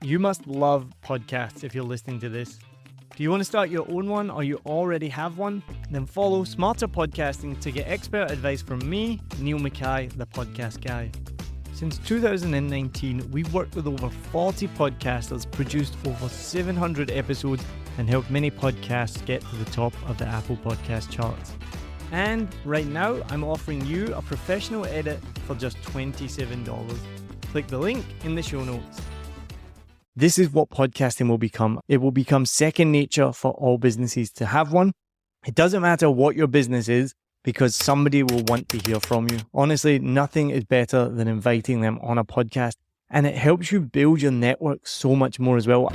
You must love podcasts if you're listening to this. Do you want to start your own one or you already have one? Then follow Smarter Podcasting to get expert advice from me, Niall Mackay, the podcast guy. Since 2019, we've worked with over 40 podcasters, produced over 700 episodes, and helped many podcasts get to the top of the Apple Podcast charts. And right now, I'm offering you a professional edit for just $27. Click the link in the show notes. This is what podcasting will become. It will become second nature for all businesses to have one. It doesn't matter what your business is because somebody will want to hear from you. Honestly, nothing is better than inviting them on a podcast, and it helps you build your network so much more as well.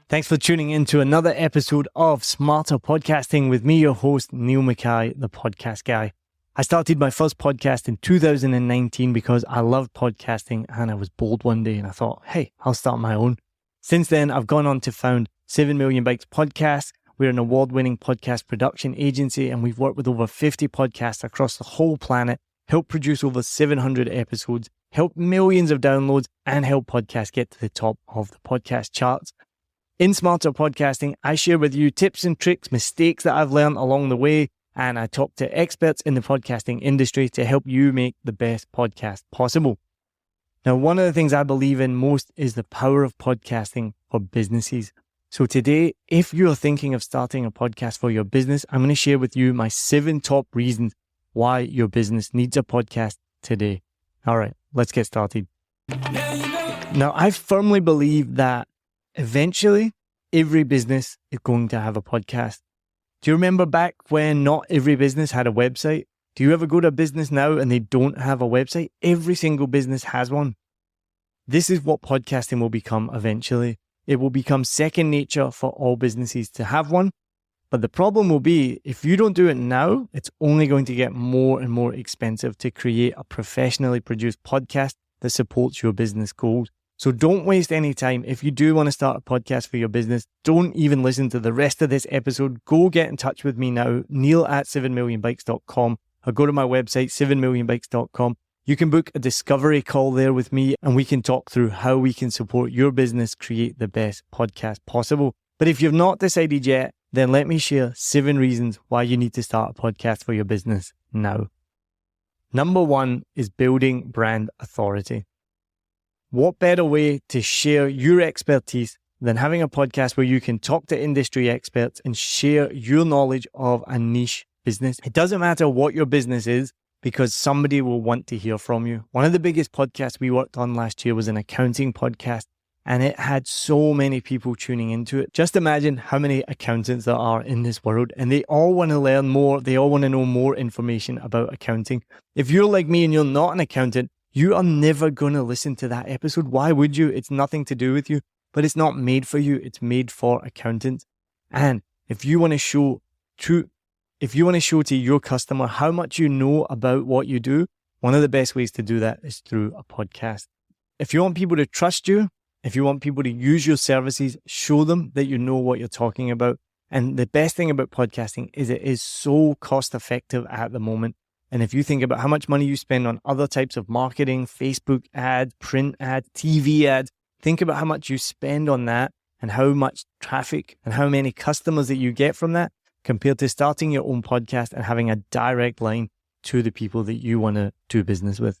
Thanks for tuning in to another episode of Smarter Podcasting with me, your host, Niall Mackay, the podcast guy. I started my first podcast in 2019 because I loved podcasting and I was bored one day and I thought, hey, I'll start my own. Since then, I've gone on to found 7 Million Bikes Podcast. We're an award-winning podcast production agency and we've worked with over 50 podcasts across the whole planet, helped produce over 700 episodes, helped millions of downloads, and helped podcasts get to the top of the podcast charts. In Smarter Podcasting, I share with you tips and tricks, mistakes that I've learned along the way, and I talk to experts in the podcasting industry to help you make the best podcast possible. Now, one of the things I believe in most is the power of podcasting for businesses. So today, if you're thinking of starting a podcast for your business, I'm going to share with you my 7 top reasons why your business needs a podcast today. All right, let's get started. Now, I firmly believe that eventually every business is going to have a podcast. Do you remember back when not every business had a website? Do you ever go to a business now and they don't have a website? Every single business has one. This is what podcasting will become eventually. It will become second nature for all businesses to have one. But the problem will be, if you don't do it now, it's only going to get more and more expensive to create a professionally produced podcast that supports your business goals. So don't waste any time. If you do want to start a podcast for your business, don't even listen to the rest of this episode. Go get in touch with me now, neil@7millionbikes.com, or go to my website, 7millionbikes.com. You can book a discovery call there with me and we can talk through how we can support your business create the best podcast possible. But if you've not decided yet, then let me share 7 reasons why you need to start a podcast for your business now. Number 1 is building brand authority. What better way to share your expertise than having a podcast where you can talk to industry experts and share your knowledge of a niche business? It doesn't matter what your business is because somebody will want to hear from you. One of the biggest podcasts we worked on last year was an accounting podcast and it had so many people tuning into it. Just imagine how many accountants there are in this world and they all want to learn more. They all want to know more information about accounting. If you're like me and you're not an accountant, you are never going to listen to that episode. Why would you? It's nothing to do with you, but it's not made for you. It's made for accountants. And if you want to show to your customer how much you know about what you do, one of the best ways to do that is through a podcast. If you want people to trust you, if you want people to use your services, show them that you know what you're talking about. And the best thing about podcasting is it is so cost effective at the moment. And if you think about how much money you spend on other types of marketing, Facebook ads, print ads, TV ads, think about how much you spend on that and how much traffic and how many customers that you get from that compared to starting your own podcast and having a direct line to the people that you want to do business with.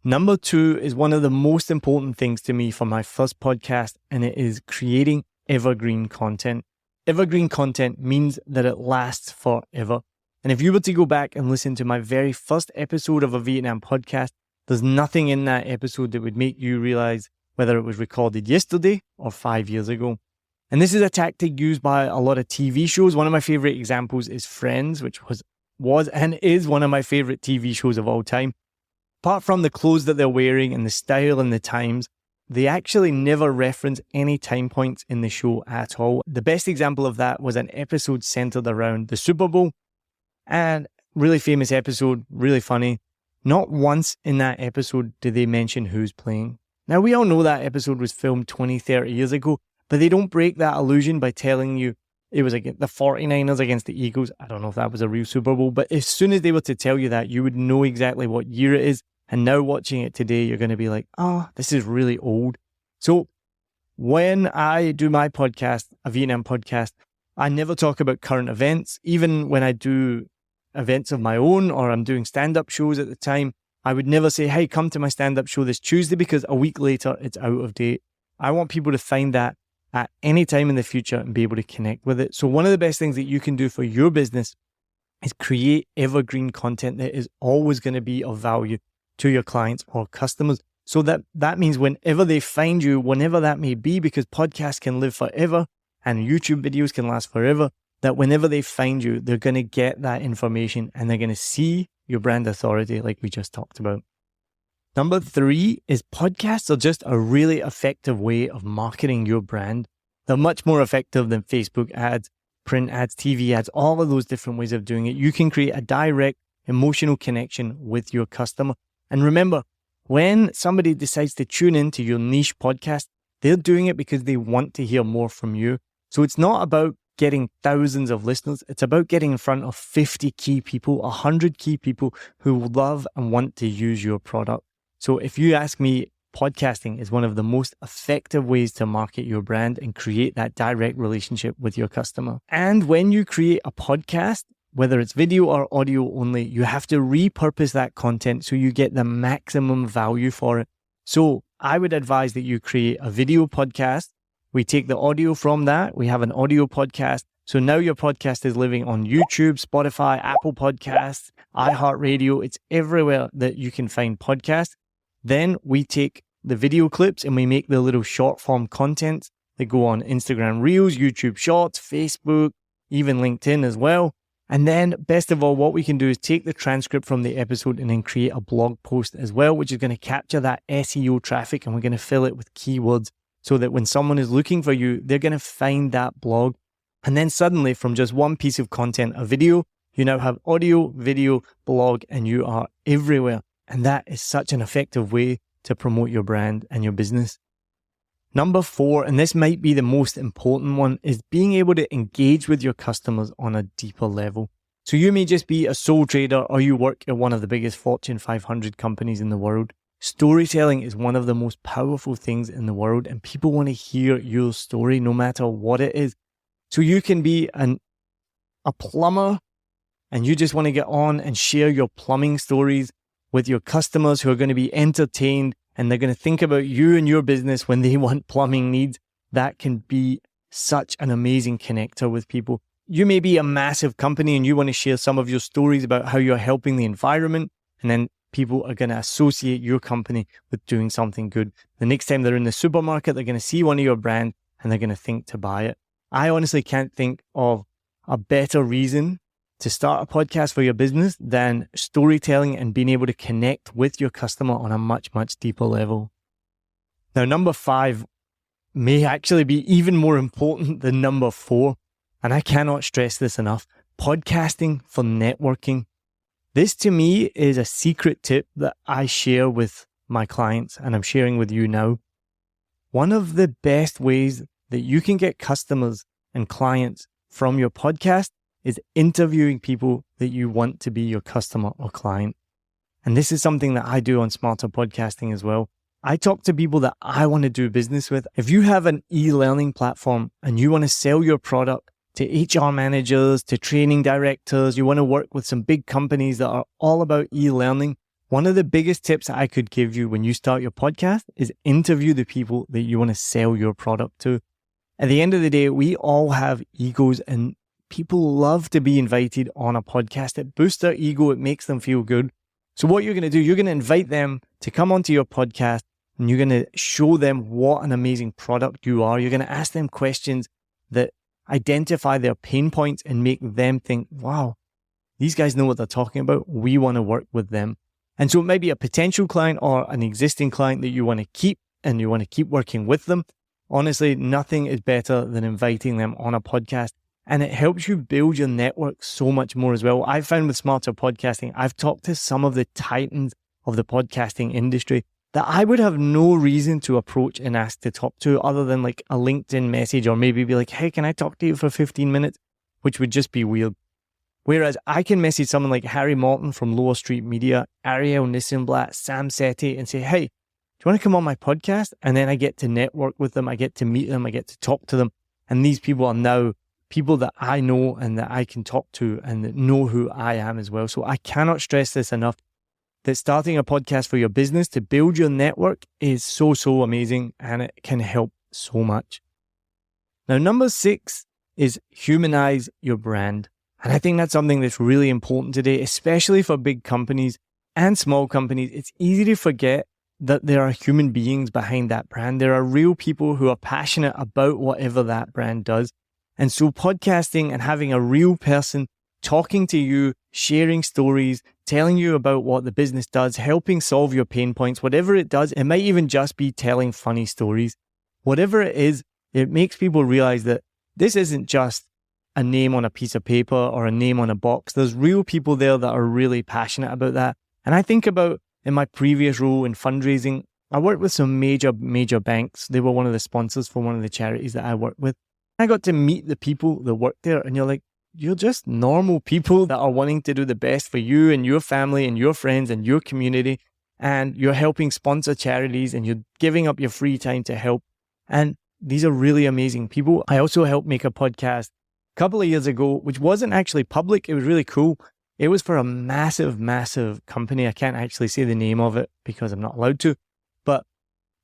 Number 2 is one of the most important things to me for my first podcast, and it is creating evergreen content. Evergreen content means that it lasts forever. And if you were to go back and listen to my very first episode of a Vietnam podcast, there's nothing in that episode that would make you realize whether it was recorded yesterday or 5 years ago. And this is a tactic used by a lot of TV shows. One of my favorite examples is Friends, which was and is one of my favorite TV shows of all time. Apart from the clothes that they're wearing and the style and the times, they actually never reference any time points in the show at all. The best example of that was an episode centered around the Super Bowl. And really famous episode, really funny. Not once in that episode did they mention who's playing. Now, we all know that episode was filmed 20, 30 years ago, but they don't break that illusion by telling you it was like the 49ers against the Eagles. I don't know if that was a real Super Bowl, but as soon as they were to tell you that, you would know exactly what year it is And now watching it today, you're going to be like, oh, this is really old. So when I do my podcast, a Vietnam podcast, I never talk about current events. Even when I do events of my own or I'm doing stand-up shows at the time, I would never say, hey, come to my stand-up show this Tuesday, because a week later it's out of date. I want people to find that at any time in the future and be able to connect with it. So one of the best things that you can do for your business is create evergreen content that is always going to be of value to your clients or customers. So that means whenever they find you, whenever that may be, because podcasts can live forever and YouTube videos can last forever, that whenever they find you, they're going to get that information and they're going to see your brand authority like we just talked about. Number 3 is podcasts are just a really effective way of marketing your brand. They're much more effective than Facebook ads, print ads, TV ads, all of those different ways of doing it. You can create a direct emotional connection with your customer. And remember, when somebody decides to tune into your niche podcast, they're doing it because they want to hear more from you. So it's not about getting thousands of listeners. It's about getting in front of 50 key people, 100 key people who love and want to use your product. So if you ask me, podcasting is one of the most effective ways to market your brand and create that direct relationship with your customer. And when you create a podcast, whether it's video or audio only, you have to repurpose that content so you get the maximum value for it. So I would advise that you create a video podcast. We take the audio from that. We have an audio podcast. So now your podcast is living on YouTube, Spotify, Apple Podcasts, iHeartRadio. It's everywhere that you can find podcasts. Then we take the video clips and we make the little short form content that go on Instagram Reels, YouTube Shorts, Facebook, even LinkedIn as well. And then best of all, what we can do is take the transcript from the episode and then create a blog post as well, which is going to capture that SEO traffic, and we're going to fill it with keywords so that when someone is looking for you, they're going to find that blog. And then suddenly from just one piece of content, a video, you now have audio, video, blog, and you are everywhere. And that is such an effective way to promote your brand and your business. Number 4, and this might be the most important one, is being able to engage with your customers on a deeper level. So you may just be a sole trader or you work at one of the biggest Fortune 500 companies in the world. Storytelling is one of the most powerful things in the world, and people want to hear your story no matter what it is. So you can be a plumber and you just want to get on and share your plumbing stories with your customers who are going to be entertained and they're going to think about you and your business when they want plumbing needs. That can be such an amazing connector with people. You may be a massive company and you want to share some of your stories about how you're helping the environment, and then people are going to associate your company with doing something good. The next time they're in the supermarket, they're going to see one of your brands and they're going to think to buy it. I honestly can't think of a better reason to start a podcast for your business than storytelling and being able to connect with your customer on a much, much deeper level. Now, number 5 may actually be even more important than number 4. And I cannot stress this enough. Podcasting for networking. This to me is a secret tip that I share with my clients and I'm sharing with you now. One of the best ways that you can get customers and clients from your podcast is interviewing people that you want to be your customer or client. And this is something that I do on Smarter Podcasting as well. I talk to people that I want to do business with. If you have an e-learning platform and you want to sell your product to HR managers, to training directors, you want to work with some big companies that are all about e-learning, one of the biggest tips I could give you when you start your podcast is interview the people that you want to sell your product to. At the end of the day, we all have egos and people love to be invited on a podcast. It boosts their ego. It makes them feel good. So what you're going to do, you're going to invite them to come onto your podcast and you're going to show them what an amazing product you are. You're going to ask them questions that identify their pain points and make them think, wow, these guys know what they're talking about. We want to work with them. And so it might be a potential client or an existing client that you want to keep and you want to keep working with them. Honestly, nothing is better than inviting them on a podcast. And it helps you build your network so much more as well. I've found with Smarter Podcasting, I've talked to some of the titans of the podcasting industry that I would have no reason to approach and ask to talk to other than like a LinkedIn message or maybe be like, hey, can I talk to you for 15 minutes? Which would just be weird. Whereas I can message someone like Harry Morton from Lower Street Media, Ariel Nissenblatt, Sam Setti, and say, hey, do you want to come on my podcast? And then I get to network with them. I get to meet them. I get to talk to them. And these people are now people that I know and that I can talk to and that know who I am as well. So I cannot stress this enough, that starting a podcast for your business to build your network is so amazing, and it can help so much. Now, number 6 is humanize your brand. And I think that's something that's really important today, especially for big companies and small companies. It's easy to forget that there are human beings behind that brand. There are real people who are passionate about whatever that brand does. And so podcasting and having a real person talking to you, sharing stories, telling you about what the business does, helping solve your pain points, whatever it does, it might even just be telling funny stories. Whatever it is, it makes people realize that this isn't just a name on a piece of paper or a name on a box. There's real people there that are really passionate about that. And I think about in my previous role in fundraising, I worked with some major banks. They were one of the sponsors for one of the charities that I worked with. I got to meet the people that work there, and you're like, you're just normal people that are wanting to do the best for you and your family and your friends and your community. And you're helping sponsor charities and you're giving up your free time to help. And these are really amazing people. I also helped make a podcast a couple of years ago, which wasn't actually public. It was really cool. It was for a massive company. I can't actually say the name of it because I'm not allowed to, but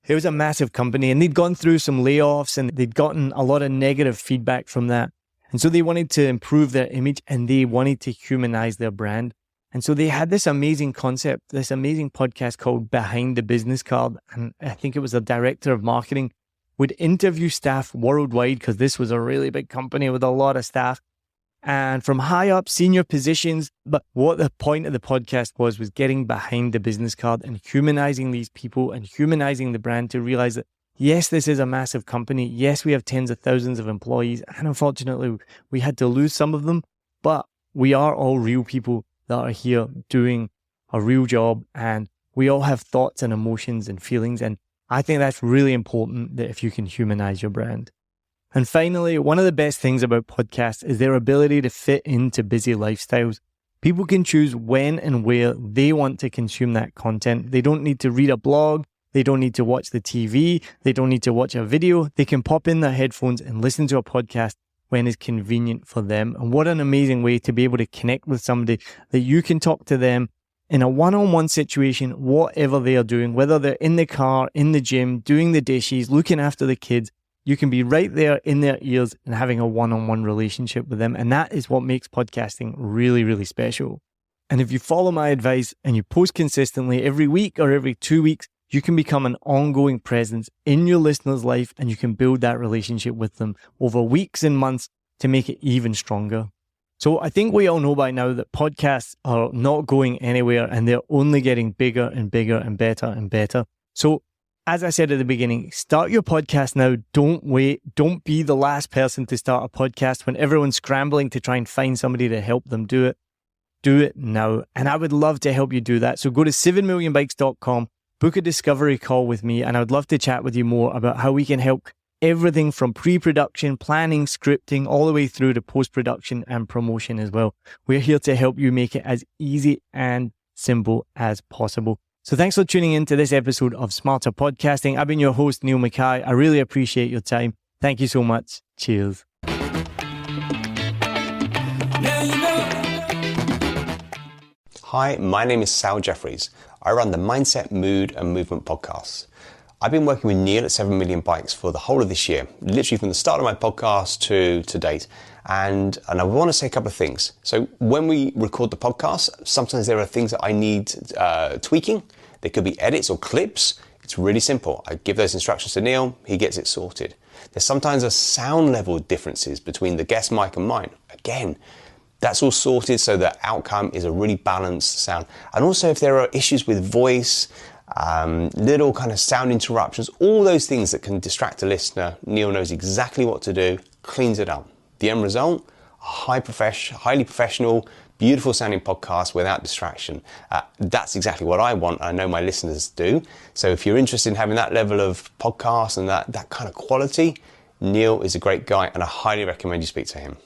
it was a massive company and they'd gone through some layoffs and they'd gotten a lot of negative feedback from that. And so they wanted to improve their image and they wanted to humanize their brand. And so they had this amazing concept, this amazing podcast called Behind the Business Card. And I think it was the director of marketing would interview staff worldwide, because this was a really big company with a lot of staff and from high up senior positions. But what the point of the podcast was getting behind the business card and humanizing these people and humanizing the brand to realize that, yes, this is a massive company. Yes, we have tens of thousands of employees. And unfortunately, we had to lose some of them. But we are all real people that are here doing a real job. And we all have thoughts and emotions and feelings. And I think that's really important, that if you can humanize your brand. And finally, one of the best things about podcasts is their ability to fit into busy lifestyles. People can choose when and where they want to consume that content. They don't need to read a blog. They don't need to watch the TV. They don't need to watch a video. They can pop in their headphones and listen to a podcast when it's convenient for them. And what an amazing way to be able to connect with somebody that you can talk to them in a one-on-one situation, whatever they are doing, whether they're in the car, in the gym, doing the dishes, looking after the kids. You can be right there in their ears and having a one-on-one relationship with them. And that is what makes podcasting really special. And if you follow my advice and you post consistently every week or every 2 weeks, you can become an ongoing presence in your listener's life, and you can build that relationship with them over weeks and months to make it even stronger. So I think we all know by now that podcasts are not going anywhere, and they're only getting bigger and bigger and better and better. So as I said at the beginning, start your podcast now. Don't wait. Don't be the last person to start a podcast when everyone's scrambling to try and find somebody to help them do it. Do it now. And I would love to help you do that. So go to 7millionbikes.com, book a discovery call with me, and I would love to chat with you more about how we can help everything from pre-production, planning, scripting, all the way through to post-production and promotion as well. We're here to help you make it as easy and simple as possible. So thanks for tuning in to this episode of Smarter Podcasting. I've been your host, Niall Mackay. I really appreciate your time. Thank you so much. Cheers. Hi, my name is Sal Jeffries. I run the Mindset, Mood and Movement podcasts. I've been working with Neil at 7 Million Bikes for the whole of this year, literally from the start of my podcast to date. And I want to say a couple of things. So when we record the podcast, sometimes there are things that I need tweaking. There could be edits or clips. It's really simple. I give those instructions to Neil. He gets it sorted. There's sometimes a sound level differences between the guest mic and mine. Again, that's all sorted so the outcome is a really balanced sound. And also if there are issues with voice, little kind of sound interruptions, all those things that can distract a listener, Neil knows exactly what to do, cleans it up. The end result, a highly professional, beautiful sounding podcast without distraction. That's exactly what I want. I know my listeners do. So if you're interested in having that level of podcast and that kind of quality, Neil is a great guy and I highly recommend you speak to him.